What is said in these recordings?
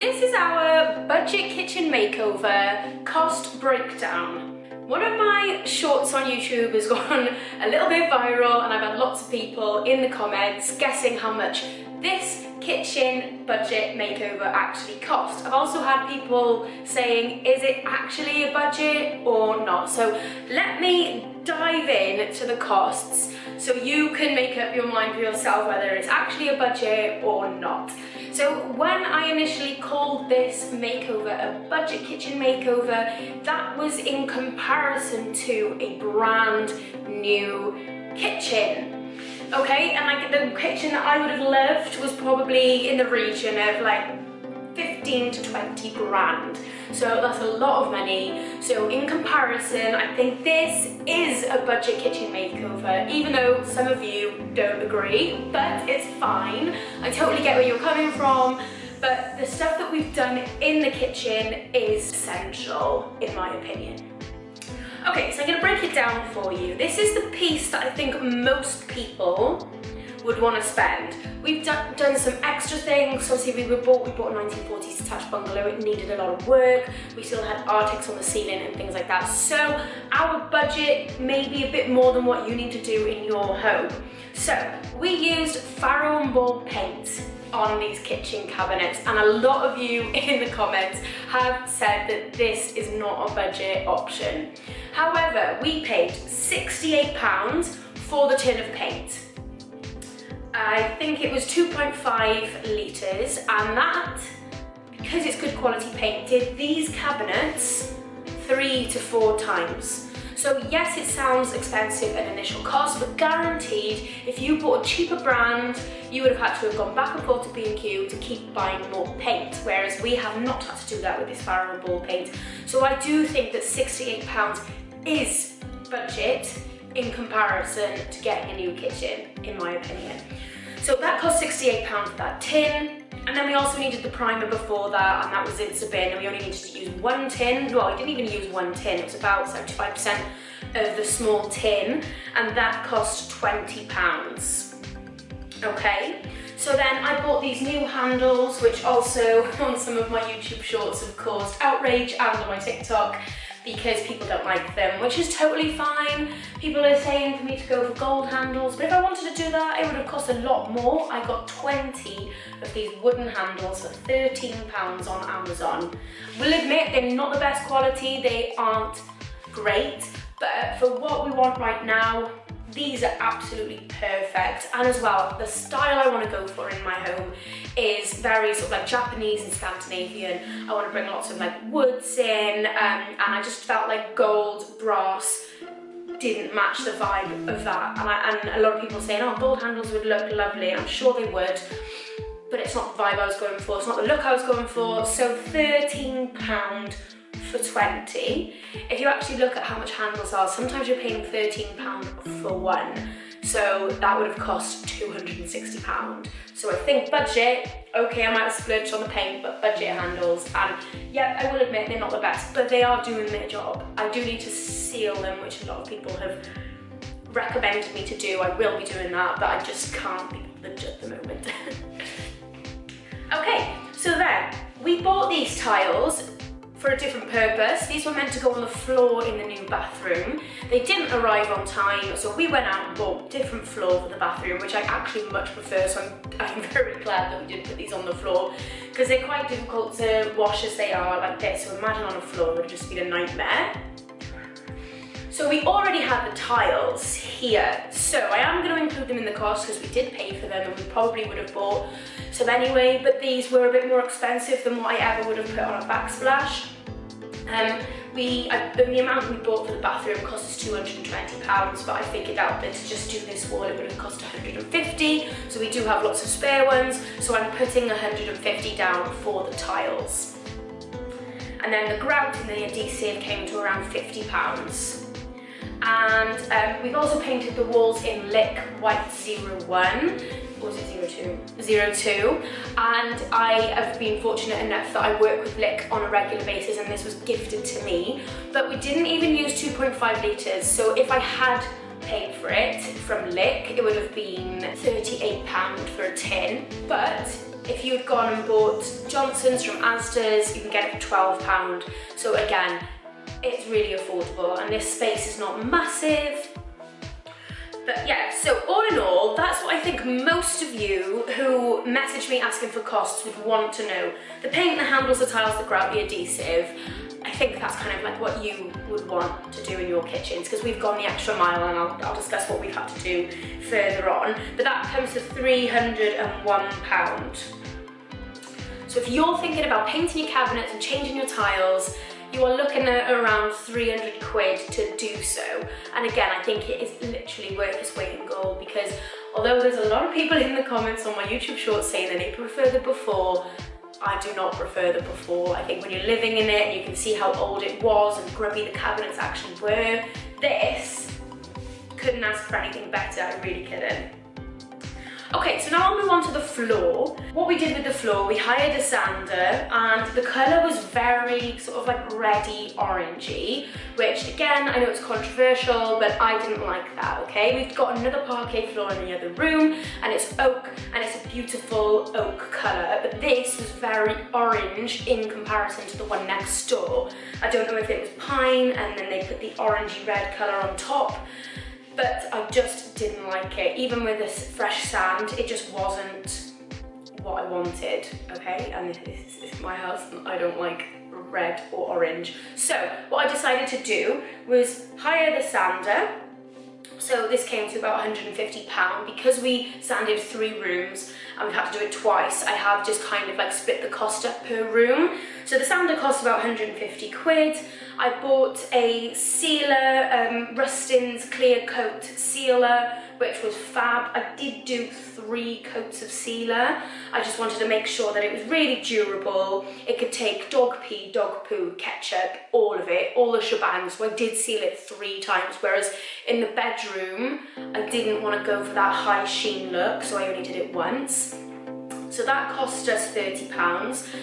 This is our budget kitchen makeover cost breakdown. One of my shorts on YouTube has gone a little bit viral and I've had lots of people in the comments guessing how much this kitchen budget makeover actually cost. I've also had people saying, is it actually a budget or not? So let me dive in to the costs so you can make up your mind for yourself whether it's actually a budget or not. So when I initially called this makeover a budget kitchen makeover, that was in comparison to a brand new kitchen. Okay, and like the kitchen that I would have loved was probably in the region of like 15 to 20 grand. So that's a lot of money. So in comparison, I think this is a budget kitchen makeover, even though some of you don't agree, but it's fine. I totally get where you're coming from, but the stuff that we've done in the kitchen is essential, in my opinion. Okay, so I'm gonna break it down for you. This is the piece that I think most people would want to spend. We've done some extra things. Obviously we bought a 1940s detached bungalow. It needed a lot of work. We still had arctics on the ceiling and things like that. So our budget may be a bit more than what you need to do in your home. So we used Faro and Ball paint on these kitchen cabinets, and a lot of you in the comments have said that this is not a budget option. However, we paid £68 for the tin of paint. I think it was 2.5 litres, and that, because it's good quality paint, did these cabinets 3 to 4 times. So yes, it sounds expensive at initial cost, but guaranteed, if you bought a cheaper brand, you would have had to have gone back and forth to B&Q to keep buying more paint, whereas we have not had to do that with this Faro and Ball paint. So I do think that £68 is budget in comparison to getting a new kitchen, in my opinion. So that cost £68 for that tin, and then we also needed the primer before that, and that was Instabin, and we only needed to use one tin. Well, we didn't even use one tin, it was about 75% of the small tin, and that cost £20. Okay, so then I bought these new handles, which also on some of my YouTube shorts have caused outrage, and on my TikTok, because people don't like them, which is totally fine. People are saying for me to go for gold handles, but if I wanted to do that, it would have cost a lot more. I got 20 of these wooden handles for £13 on Amazon. We'll admit they're not the best quality, they aren't great, but for what we want right now, these are absolutely perfect. And as well, the style I want to go for in my home is very sort of like Japanese and Scandinavian. I want to bring lots of like woods in, and I just felt like gold, brass didn't match the vibe of that. And a lot of people saying, oh, gold handles would look lovely. I'm sure they would, but it's not the vibe I was going for. It's not the look I was going for. So £13 for 20. If you actually look at how much handles are, sometimes you're paying £13 for one. So that would have cost £260. So I think budget, okay, I might have splurged on the paint, but budget handles, and yeah, I will admit they're not the best, but they are doing their job. I do need to seal them, which a lot of people have recommended me to do. I will be doing that, but I just can't be bothered at the moment. Okay, so then we bought these tiles for a different purpose. These were meant to go on the floor in the new bathroom. They didn't arrive on time, so we went out and bought a different floor for the bathroom, which I actually much prefer, so I'm very glad that we did put these on the floor, because they're quite difficult to wash as they are like this, so imagine on a floor, it would just be a nightmare. So we already had the tiles here, so I am going to include them in the cost because we did pay for them and we probably would have bought some anyway, but these were a bit more expensive than what I ever would have put on a backsplash. The amount we bought for the bathroom cost us £220, but I figured out that to just do this wall it would have cost £150, so we do have lots of spare ones, so I'm putting £150 down for the tiles. And then the grout and the adhesive came to around £50. And we've also painted the walls in Lick White 01, or was it 02? 02. And I have been fortunate enough that I work with Lick on a regular basis, and this was gifted to me. But we didn't even use 2.5 litres, so if I had paid for it from Lick, it would have been £38 for a tin. But If you'd gone and bought Johnson's from Asda's, you can get it for £12. So again, it's really affordable, and this space is not massive. But yeah, so all in all, that's what I think most of you who message me asking for costs would want to know. The paint, the handles, the tiles, the grout, the adhesive. I think that's kind of like what you would want to do in your kitchens, because we've gone the extra mile, and I'll discuss what we've had to do further on. But that comes to £301. So if you're thinking about painting your cabinets and changing your tiles, you are looking at around 300 quid to do so. And again, I think it is literally worth its weight in gold, because although there's a lot of people in the comments on my YouTube shorts saying that they prefer the before, I do not prefer the before. I think when you're living in it and you can see how old it was and grubby the cabinets actually were, this couldn't ask for anything better, I really couldn't. Okay, so now I'll move on to the floor. What we did with the floor, we hired a sander, and the colour was very sort of like reddy orangey, which again, I know it's controversial, but I didn't like that, okay? We've got another parquet floor in the other room, and it's oak, and it's a beautiful oak colour, but this was very orange in comparison to the one next door. I don't know if it was pine, and then they put the orangey red colour on top, but I just didn't like it. Even with this fresh sand, it just wasn't what I wanted, okay? And this is my house, and I don't like red or orange. So what I decided to do was hire the sander. So this came to about £150 because we sanded 3 rooms and we've had to do it twice. I have just kind of like split the cost up per room. So the sander cost about 150 quid. I bought a sealer, Rustin's clear coat sealer, which was fab. I did do 3 coats of sealer. I just wanted to make sure that it was really durable. It could take dog pee, dog poo, ketchup, all of it, all the shebang. So I did seal it 3 times, whereas in the bedroom, I didn't want to go for that high sheen look, so I only did it once. So that cost us £30,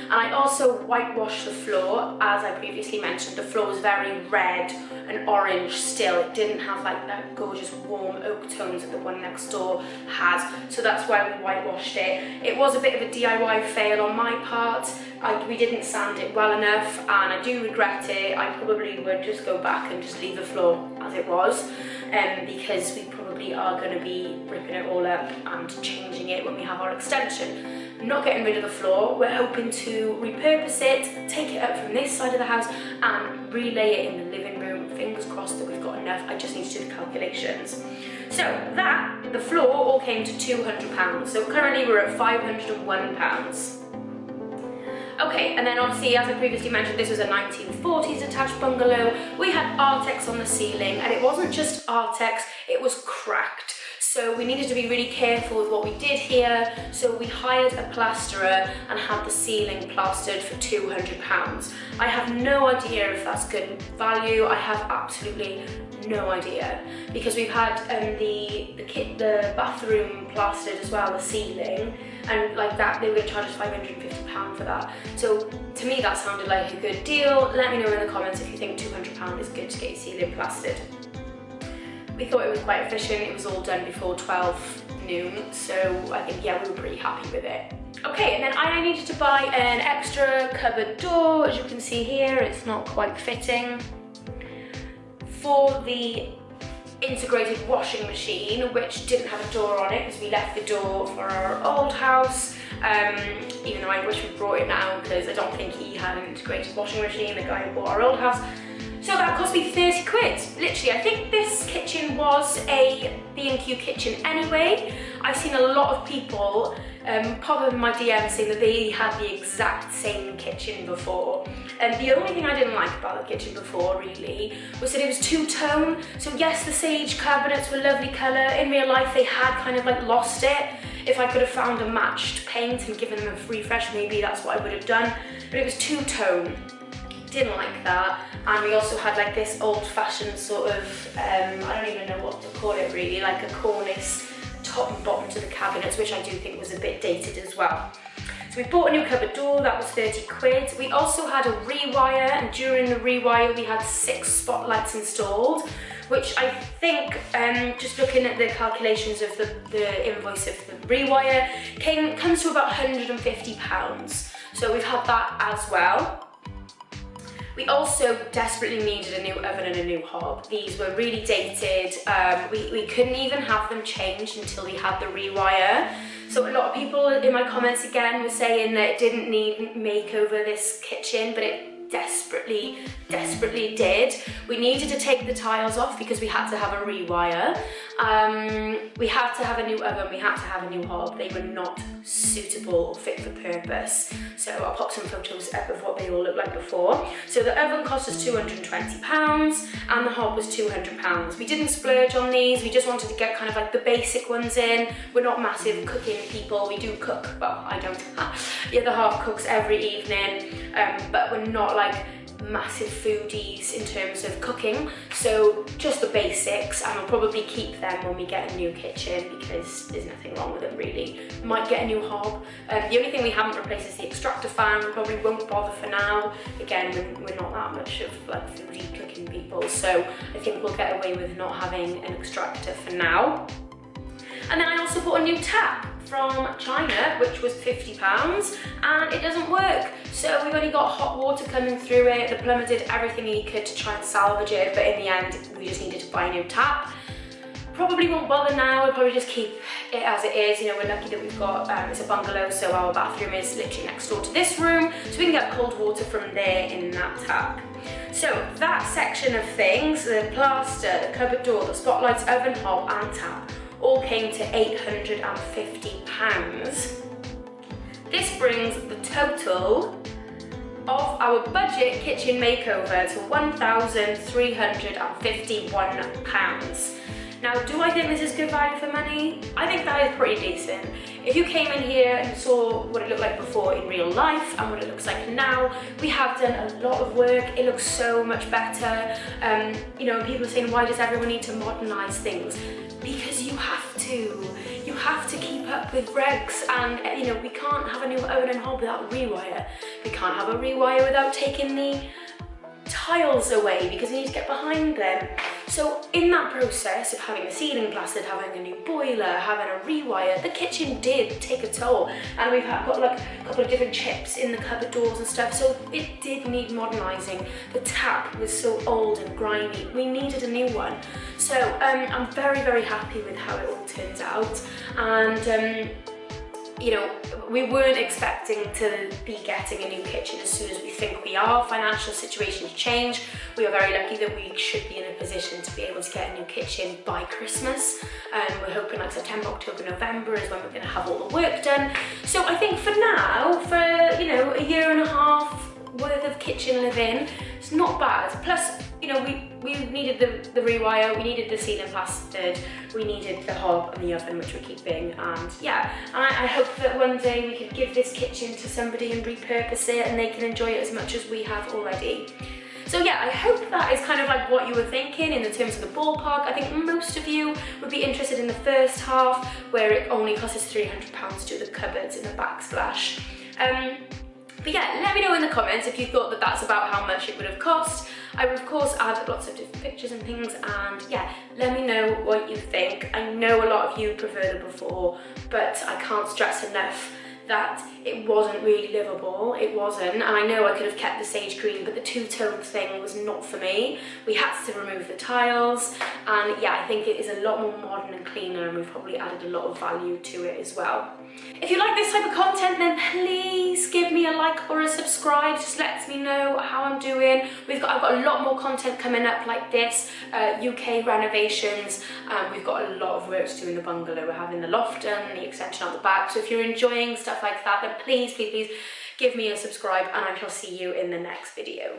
and I also whitewashed the floor. As I previously mentioned, the floor was very red and orange still. It didn't have like that gorgeous warm oak tones that the one next door has, so that's why we whitewashed it. It was a bit of a DIY fail on my part. We didn't sand it well enough, and I do regret it. I probably would just go back and just leave the floor as it was, because we probably are going to be ripping it all up and changing it when we have our extension. We're not getting rid of the floor. We're hoping to repurpose it, take it up from this side of the house and relay it in the living room. Fingers crossed that we've got enough. I just need to do the calculations. So the floor all came to £200. So currently we're at £501. Okay, and then obviously, as I previously mentioned, this was a 1940s attached bungalow. We had Artex on the ceiling, and it wasn't just Artex, it was cracked. So we needed to be really careful with what we did here. So we hired a plasterer and had the ceiling plastered for £200. I have no idea if that's good value. I have absolutely no idea, because we've had the bathroom plastered as well, the ceiling, and like that they were going to charge us £550 for that. So to me that sounded like a good deal. Let me know in the comments if you think £200 is good to get your ceiling plastered. We thought it was quite efficient. It was all done before 12 noon, so I think, yeah, we were pretty happy with it. Okay, and then I needed to buy an extra cupboard door. As you can see here, it's not quite fitting. For the integrated washing machine, which didn't have a door on it because we left the door for our old house, even though I wish we brought it now, because I don't think he had an integrated washing machine, the guy who bought our old house. So that cost me 30 quid. Literally, I think this kitchen was a B&Q kitchen anyway. I've seen a lot of people pop up in my DMs saying that they had the exact same kitchen before. And the only thing I didn't like about the kitchen before, really, was that it was two-tone. So yes, the sage cabinets were lovely colour. In real life, they had kind of like lost it. If I could have found a matched paint and given them a refresh, maybe that's what I would have done. But it was two-tone. Didn't like that. And we also had like this old-fashioned sort of, I don't even know what to call it really, like a cornice top and bottom to the cabinets, which I do think was a bit dated as well. So we bought a new cupboard door, that was 30 quid. We also had a rewire, and during the rewire we had 6 spotlights installed, which I think, just looking at the calculations of the invoice of the rewire, comes to about £150. So we've had that as well. We also desperately needed a new oven and a new hob. These were really dated. We couldn't even have them changed until we had the rewire. So a lot of people in my comments again were saying that it didn't need makeover, this kitchen, but it desperately did. We needed to take the tiles off because we had to have a rewire. We had to have a new oven, we had to have a new hob. They were not suitable or fit for purpose. So I'll pop some photos up of what they all looked like before. So the oven cost us £220 and the hob was £200. We didn't splurge on these, we just wanted to get kind of like the basic ones in. We're not massive cooking people, we do cook, well I don't. The other half cooks every evening, but we're not like massive foodies in terms of cooking, so just the basics, and we'll probably keep them when we get a new kitchen because there's nothing wrong with them really. Might get a new hob. The only thing we haven't replaced is the extractor fan. We probably won't bother for now. Again, we're not that much of like foodie cooking people, so I think we'll get away with not having an extractor for now. And then I also bought a new tap from China, which was £50, and it doesn't work. So we've only got hot water coming through it. The plumber did everything he could to try and salvage it, but in the end, we just needed to buy a new tap. Probably won't bother now, we'll probably just keep it as it is. You know, we're lucky that we've got, it's a bungalow, so our bathroom is literally next door to this room, so we can get cold water from there in that tap. So that section of things, the plaster, the cupboard door, the spotlights, oven, hob and tap, all came to £850. This brings the total of our budget kitchen makeover to £1,351. Now, do I think this is good value for money? I think that is pretty decent. If you came in here and saw what it looked like before in real life and what it looks like now, we have done a lot of work. It looks so much better. You know, people are saying, why does everyone need to modernize things? Because you have to. You have to keep up with regs, and you know, we can't have a new oven and hob without a rewire. We can't have a rewire without taking the tiles away because we need to get behind them. So in that process of having the ceiling plastered, having a new boiler, having a rewire, the kitchen did take a toll, and we've got like a couple of different chips in the cupboard doors and stuff, so it did need modernising. The tap was so old and grimy, we needed a new one. So I'm very happy with how it all turns out, and you know, we weren't expecting to be getting a new kitchen as soon as we think we are. Financial situations change. We are very lucky that we should be in a position to be able to get a new kitchen by Christmas. We're hoping like September, October, November is when we're going to have all the work done. So I think for now, for you know, a year and a half worth of kitchen live-in, it's not bad. Plus, you know, we needed the rewire, we needed the ceiling plastered, we needed the hob and the oven, which we're keeping, and yeah, and I hope that one day we could give this kitchen to somebody and repurpose it and they can enjoy it as much as we have already. So yeah, I hope that is kind of like what you were thinking in the terms of the ballpark. I think most of you would be interested in the first half, where it only cost us £300 to do the cupboards and the backsplash. But yeah, let me know in the comments if you thought that that's about how much it would have cost. I would of course add lots of different pictures and things, and yeah, let me know what you think. I know a lot of you prefer the before, but I can't stress enough that it wasn't really livable. It wasn't, and I know I could have kept the sage green, but the two-tone thing was not for me. We had to remove the tiles, and yeah, I think it is a lot more modern and cleaner, and we've probably added a lot of value to it as well. If you like this type of content, then please give me a like or a subscribe. Just lets me know how I'm doing. I've got a lot more content coming up like this, UK renovations. We've got a lot of work to do in the bungalow. We're having the loft done, the extension out the back. So if you're enjoying stuff like that, then please give me a subscribe, and I shall see you in the next video.